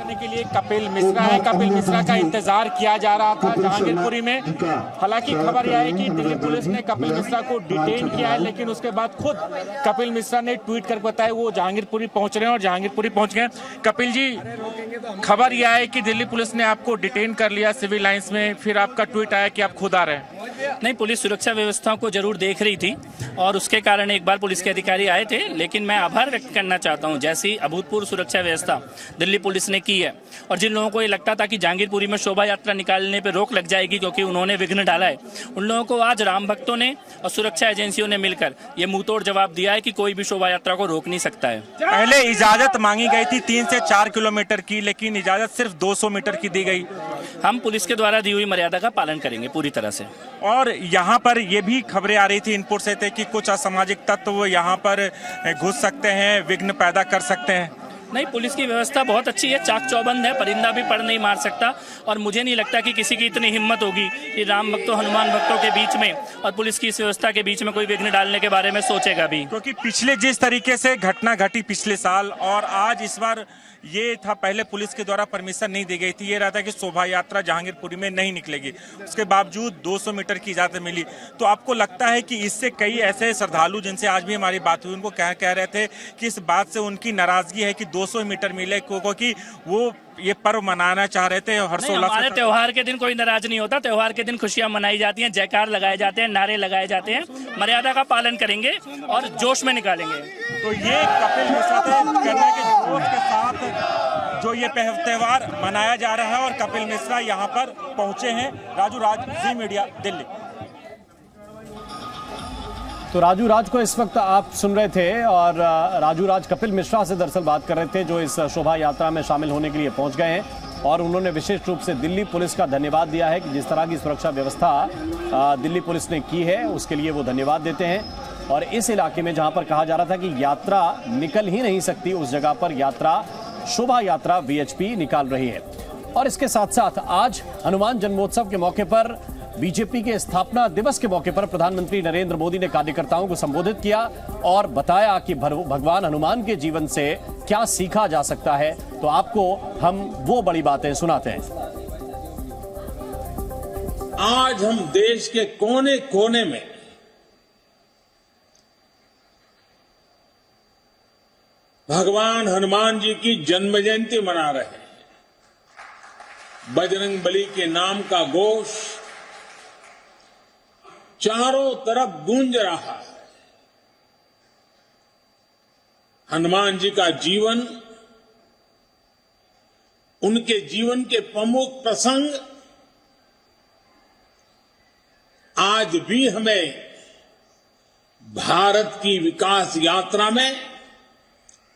करने के लिए कपिल मिश्रा है। कपिल मिश्रा का इंतजार किया जा रहा था जहांगीरपुरी में। हालांकि खबर यह है कि दिल्ली पुलिस ने कपिल मिश्रा को डिटेन किया है, लेकिन उसके बाद खुद कपिल मिश्रा ने ट्वीट कर बताया वो जहांगीरपुरी पहुंच रहे हैं और जहांगीरपुरी पहुंच गए। कपिल जी, खबर यह है कि दिल्ली पुलिस ने आपको डिटेन कर लिया सिविल लाइंस में, फिर आपका ट्वीट आया कि आप खुद आ रहे हैं। नहीं, पुलिस सुरक्षा व्यवस्था को जरूर देख रही थी और उसके कारण एक बार पुलिस के अधिकारी आए थे, लेकिन मैं आभार व्यक्त करना चाहता हूं जैसी अभूतपूर्व सुरक्षा व्यवस्था दिल्ली पुलिस ने की है। और जिन लोगों को ये लगता था कि जहांगीरपुरी में शोभा यात्रा निकालने पर रोक लग जाएगी क्योंकि उन्होंने विघ्न डाला है, उन लोगों को आज राम भक्तों ने और सुरक्षा एजेंसियों ने मिलकर ये मुंहतोड़ जवाब दिया है कि कोई भी शोभा यात्रा को रोक नहीं सकता है। पहले इजाजत मांगी गई थी 3 से 4 किलोमीटर की, लेकिन इजाजत सिर्फ 200 मीटर की दी गई। हम पुलिस के द्वारा दी हुई मर्यादा का पालन करेंगे पूरी तरह से। और यहाँ पर ये भी खबरें आ रही थी, इनपुट से थे कि कुछ असामाजिक तत्व यहाँ पर घुस सकते हैं, विघ्न पैदा कर सकते हैं। नहीं, पुलिस की व्यवस्था बहुत अच्छी है, चाक चौबंद है, परिंदा भी पड़ नहीं मार सकता। और मुझे नहीं लगता कि किसी की इतनी हिम्मत होगी कि राम भक्तों हनुमान भक्तों के बीच में और पुलिस की इस व्यवस्था के बीच में कोई विघ्न डालने के बारे में सोचेगा भी। क्योंकि पिछले जिस तरीके से घटना घटी पिछले साल और आज इस बार ये था, पहले पुलिस के द्वारा परमिशन नहीं दी गई थी, ये रहा था कि शोभा यात्रा जहांगीरपुरी में नहीं निकलेगी, उसके बावजूद 200 मीटर की इजाजत मिली। तो आपको लगता है कि इससे कई ऐसे श्रद्धालु जिनसे आज भी हमारी बात हुई, उनको कह रहे थे कि इस बात से उनकी नाराजगी है कि 200 मीटर मिले, क्योंकि वो ये पर्व मनाना चाह रहे थे हर्षोल्लास। हमारे त्योहार के दिन कोई नाराज नहीं होता, त्योहार के दिन खुशियां मनाई जाती हैं, जयकार लगाए जाते हैं, नारे लगाए जाते हैं। मर्यादा का पालन करेंगे और जोश में निकालेंगे। तो ये कपिल मिश्रा थे, कहना के जोश के साथ जो ये त्योहार मनाया जा रहा है और कपिल मिश्रा यहाँ पर पहुंचे हैं। राजू राज, जी मीडिया, दिल्ली। तो राजू राज को इस वक्त आप सुन रहे थे और राजू राज कपिल मिश्रा से दरअसल बात कर रहे थे जो इस शोभा यात्रा में शामिल होने के लिए पहुंच गए हैं और उन्होंने विशेष रूप से दिल्ली पुलिस का धन्यवाद दिया है कि जिस तरह की सुरक्षा व्यवस्था दिल्ली पुलिस ने की है उसके लिए वो धन्यवाद देते हैं। और इस इलाके में जहां पर कहा जा रहा था कि यात्रा निकल ही नहीं सकती, उस जगह पर यात्रा, शोभा यात्रा वीएचपी निकाल रही है। और इसके साथ साथ आज हनुमान जन्मोत्सव के मौके पर, बीजेपी के स्थापना दिवस के मौके पर प्रधानमंत्री नरेंद्र मोदी ने कार्यकर्ताओं को संबोधित किया और बताया कि भगवान हनुमान के जीवन से क्या सीखा जा सकता है। तो आपको हम वो बड़ी बातें सुनाते हैं। आज हम देश के कोने कोने में भगवान हनुमान जी की जन्म जयंती मना रहे हैं। बजरंग बली के नाम का घोष चारों तरफ गूंज रहा है। हनुमान जी का जीवन, उनके जीवन के प्रमुख प्रसंग आज भी हमें भारत की विकास यात्रा में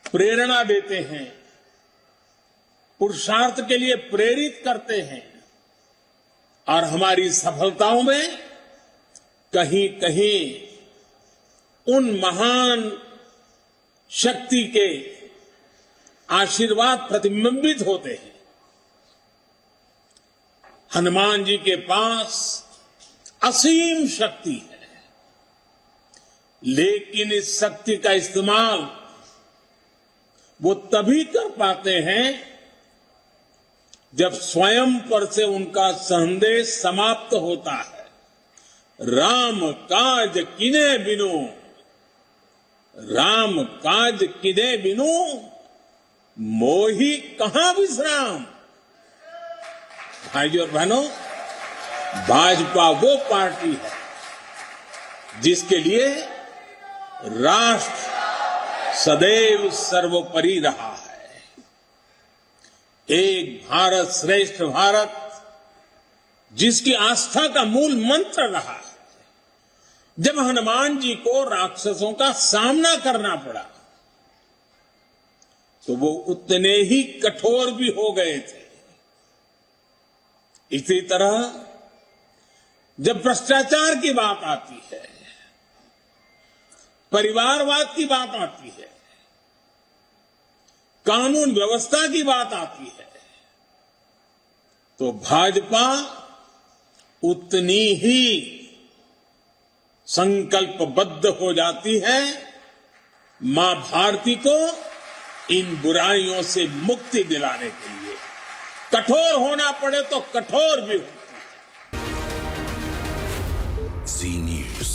प्रेरणा देते हैं, पुरुषार्थ के लिए प्रेरित करते हैं और हमारी सफलताओं में कहीं कहीं उन महान शक्ति के आशीर्वाद प्रतिबिंबित होते हैं। हनुमान जी के पास असीम शक्ति है, लेकिन इस शक्ति का इस्तेमाल वो तभी कर पाते हैं जब स्वयं पर से उनका संदेश समाप्त होता है। राम काज किने बिनु, राम काज किने बिनु, मोहि कहां विश्राम। भाइयों और बहनों, भाजपा वो पार्टी है जिसके लिए राष्ट्र सदैव सर्वोपरि रहा है। एक भारत श्रेष्ठ भारत जिसकी आस्था का मूल मंत्र रहा है। जब हनुमान जी को राक्षसों का सामना करना पड़ा तो वो उतने ही कठोर भी हो गए थे। इसी तरह जब भ्रष्टाचार की बात आती है, परिवारवाद की बात आती है, कानून व्यवस्था की बात आती है, तो भाजपा उतनी ही संकल्पबद्ध हो जाती है मां भारती को इन बुराइयों से मुक्ति दिलाने के लिए। कठोर होना पड़े तो कठोर भी हो। Z News.